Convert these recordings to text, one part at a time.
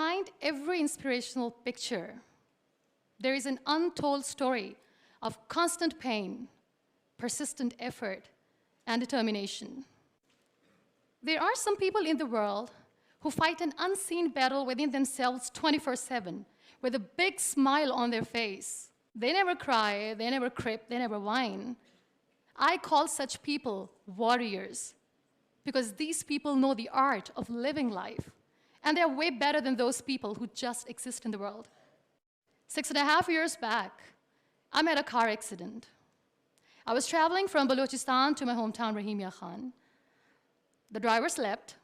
behind every inspirational picture, there is an untold story of constant pain, persistent effort, and determination. There are some people in the world who fight an unseen battle within themselves 24/7 with a big smile on their face. They never cry, they never crip, they never whine. I call such people warriors because these people know the art of living life, and they're way better than those people who just exist in the world. 6.5 years back, I met a car accident. I was traveling from Balochistan to my hometown, Rahimia Khan. The driver slept,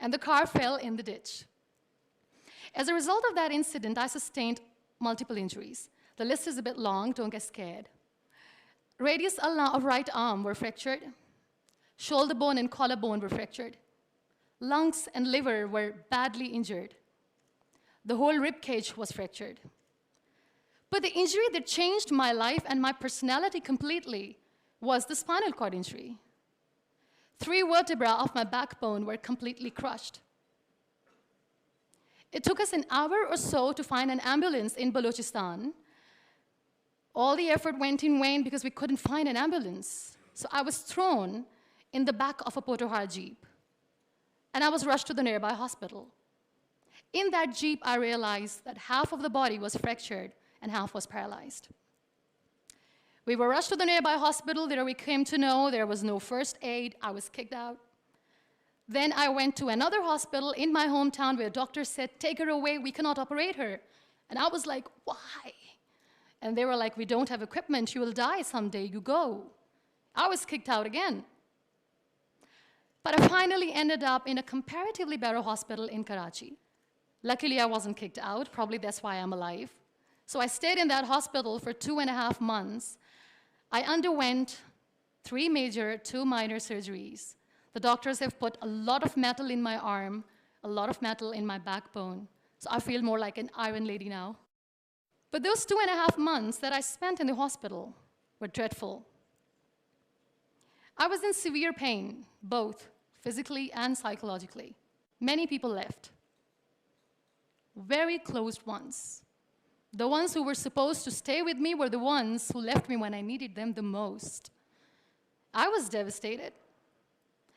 and the car fell in the ditch. As a result of that incident, I sustained multiple injuries. The list is a bit long, don't get scared. Radius ulna of right arm were fractured. Shoulder bone and collarbone were fractured. Lungs and liver were badly injured. The whole rib cage was fractured. But the injury that changed my life and my personality completely was the spinal cord injury. 3 vertebrae of my backbone were completely crushed. It took us an hour or so to find an ambulance in Balochistan. All the effort went in vain because we couldn't find an ambulance. So I was thrown in the back of a Potohar Jeep, and I was rushed to the nearby hospital. In that Jeep, I realized that half of the body was fractured and half was paralyzed. We were rushed to the nearby hospital. There we came to know there was no first aid. I was kicked out. Then I went to another hospital in my hometown where doctors said, "Take her away, we cannot operate her." And I was like, "Why?" And they were like, "We don't have equipment, you will die someday, you go." I was kicked out again. But I finally ended up in a comparatively better hospital in Karachi. Luckily, I wasn't kicked out, probably that's why I'm alive. So I stayed in that hospital for 2.5 months. I underwent 3 major, 2 minor surgeries. The doctors have put a lot of metal in my arm, a lot of metal in my backbone. So I feel more like an iron lady now. But those 2.5 months that I spent in the hospital were dreadful. I was in severe pain, both physically and psychologically. Many people left. Very close ones. The ones who were supposed to stay with me were the ones who left me when I needed them the most. I was devastated.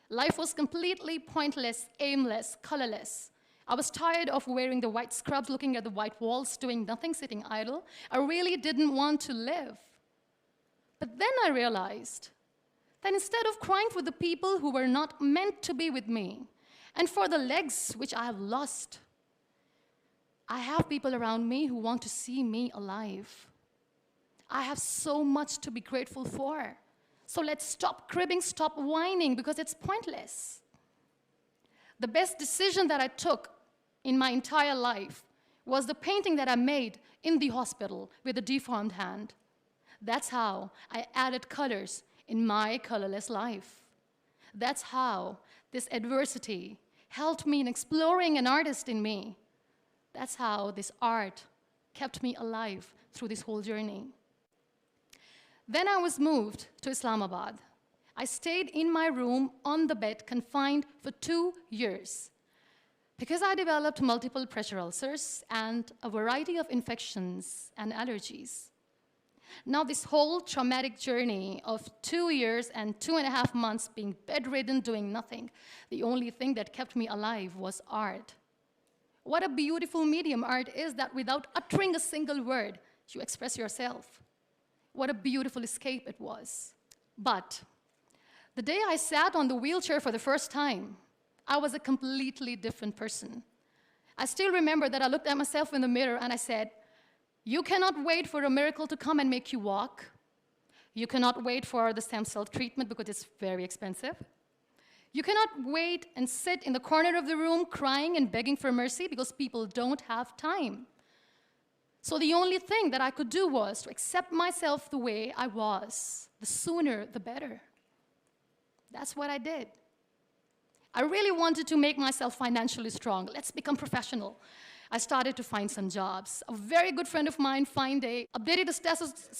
Life was completely pointless, aimless, colorless. I was tired of wearing the white scrubs, looking at the white walls, doing nothing, sitting idle. I really didn't want to live. But then I realized that instead of crying for the people who were not meant to be with me, and for the legs which I have lost, I have people around me who want to see me alive. I have so much to be grateful for. So let's stop cribbing, stop whining, because it's pointless. The best decision that I took in my entire life was the painting that I made in the hospital with a deformed hand. That's how I added colors in my colorless life. That's how this adversity helped me in exploring an artist in me. That's how this art kept me alive through this whole journey. Then I was moved to Islamabad. I stayed in my room on the bed, confined for 2 years, because I developed multiple pressure ulcers and a variety of infections and allergies. Now, this whole traumatic journey of 2 years and 2.5 months being bedridden, doing nothing, the only thing that kept me alive was art. What a beautiful medium art is, that without uttering a single word, you express yourself. What a beautiful escape it was. But the day I sat on the wheelchair for the first time, I was a completely different person. I still remember that I looked at myself in the mirror and I said, "You cannot wait for a miracle to come and make you walk. You cannot wait for the stem cell treatment because it's very expensive. You cannot wait and sit in the corner of the room crying and begging for mercy because people don't have time." So the only thing that I could do was to accept myself the way I was. The sooner, the better. That's what I did. I really wanted to make myself financially strong. Let's become professional. I started to find some jobs. A very good friend of mine updated a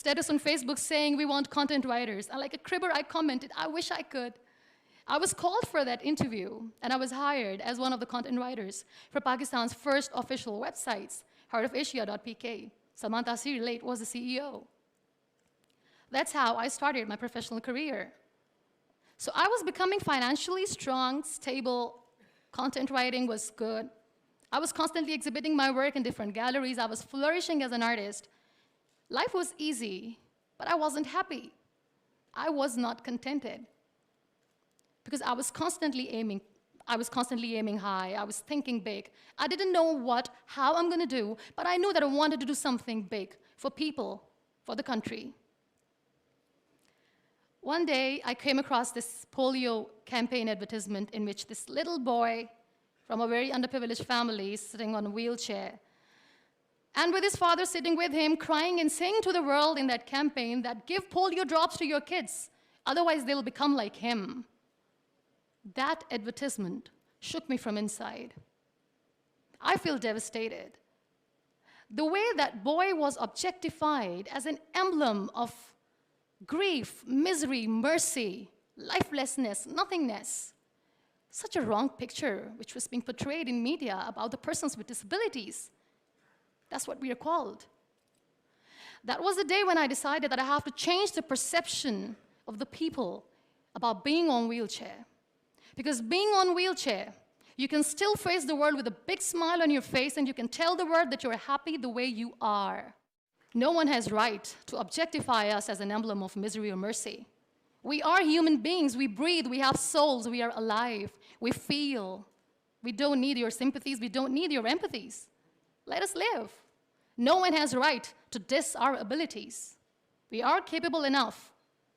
status on Facebook saying we want content writers. And like a cribber, I commented, "I wish I could." I was called for that interview, and I was hired as one of the content writers for Pakistan's first official websites, heartofasia.pk. Salman Taseer late was the CEO. That's how I started my professional career. So I was becoming financially strong, stable, content writing was good. I was constantly exhibiting my work in different galleries. I was flourishing as an artist. Life was easy, but I wasn't happy. I was not contented because I was constantly aiming high. I was thinking big. I didn't know how I'm going to do, but I knew that I wanted to do something big for people, for the country. One day, I came across this polio campaign advertisement in which this little boy from a very underprivileged family is sitting on a wheelchair, and with his father sitting with him, crying and saying to the world in that campaign that give polio drops to your kids, otherwise they'll become like him. That advertisement shook me from inside. I feel devastated. The way that boy was objectified as an emblem of grief, misery, mercy, lifelessness, nothingness. Such a wrong picture which was being portrayed in media about the persons with disabilities. That's what we are called. That was the day when I decided that I have to change the perception of the people about being on wheelchair. Because being on wheelchair, you can still face the world with a big smile on your face, and you can tell the world that you're happy the way you are. No one has right to objectify us as an emblem of misery or mercy. We are human beings. We breathe. We have souls. We are alive. We feel. We don't need your sympathies. We don't need your empathies. Let us live. No one has right to diss our abilities. We are capable enough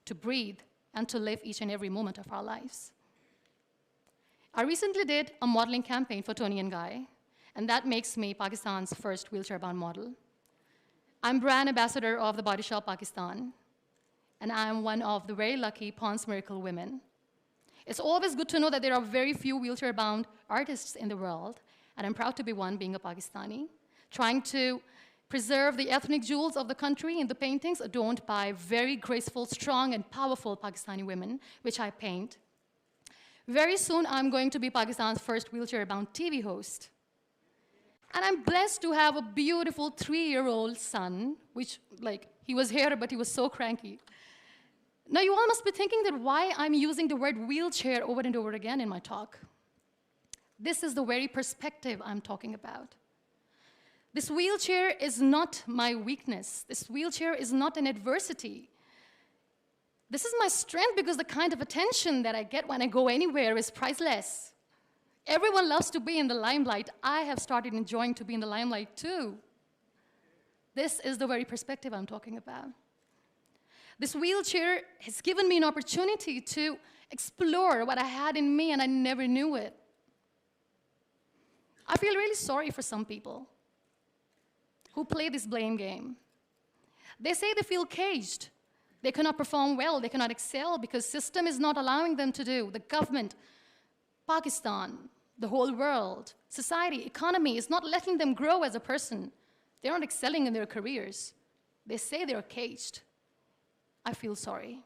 to breathe and to live each and every moment of our lives. I recently did a modeling campaign for Toni & Guy, and that makes me Pakistan's first wheelchair-bound model. I'm brand ambassador of the Body Shop Pakistan, and I'm one of the very lucky Pond's Miracle women. It's always good to know that there are very few wheelchair-bound artists in the world, and I'm proud to be one, being a Pakistani, trying to preserve the ethnic jewels of the country in the paintings adorned by very graceful, strong, and powerful Pakistani women, which I paint. Very soon, I'm going to be Pakistan's first wheelchair-bound TV host. And I'm blessed to have a beautiful 3-year-old son, which, he was here, but he was so cranky. Now, you all must be thinking that why I'm using the word wheelchair over and over again in my talk. This is the very perspective I'm talking about. This wheelchair is not my weakness. This wheelchair is not an adversity. This is my strength because the kind of attention that I get when I go anywhere is priceless. Everyone loves to be in the limelight. I have started enjoying to be in the limelight too. This is the very perspective I'm talking about. This wheelchair has given me an opportunity to explore what I had in me, and I never knew it. I feel really sorry for some people who play this blame game. They say they feel caged. They cannot perform well, they cannot excel because system is not allowing them to do. The government, Pakistan, the whole world, society, economy is not letting them grow as a person. They're not excelling in their careers. They say they're caged. I feel sorry.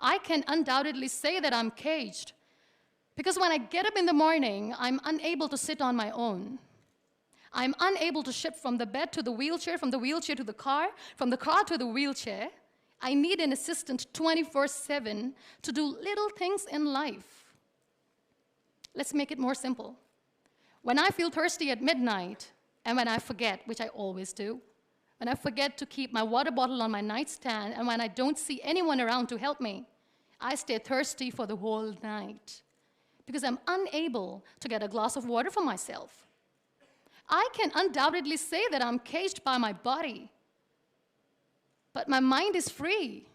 I can undoubtedly say that I'm caged because when I get up in the morning, I'm unable to sit on my own. I'm unable to shift from the bed to the wheelchair, from the wheelchair to the car, from the car to the wheelchair. I need an assistant 24/7 to do little things in life. Let's make it more simple. When I feel thirsty at midnight, and when I forget, which I always do, when I forget to keep my water bottle on my nightstand, and when I don't see anyone around to help me, I stay thirsty for the whole night because I'm unable to get a glass of water for myself. I can undoubtedly say that I'm caged by my body, but my mind is free,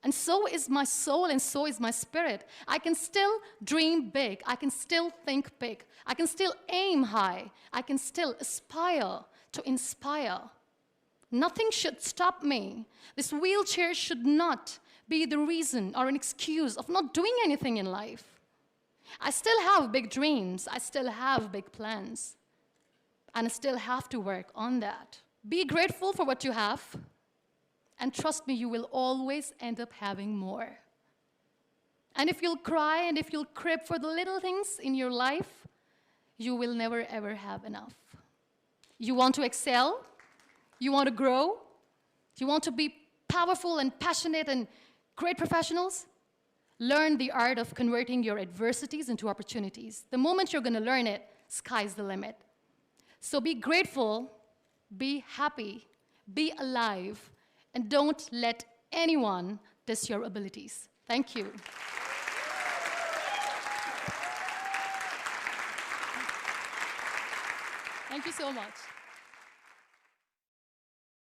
and so is my soul, and so is my spirit. I can still dream big. I can still think big. I can still aim high. I can still aspire to inspire. Nothing should stop me. This wheelchair should not be the reason or an excuse of not doing anything in life. I still have big dreams. I still have big plans. And I still have to work on that. Be grateful for what you have. And trust me, you will always end up having more. And if you'll cry and if you'll crib for the little things in your life, you will never ever have enough. You want to excel, you want to grow, you want to be powerful and passionate and great professionals, learn the art of converting your adversities into opportunities. The moment you're going to learn it, sky's the limit. So be grateful, be happy, be alive, and don't let anyone diss your abilities. Thank you. Thank you so much.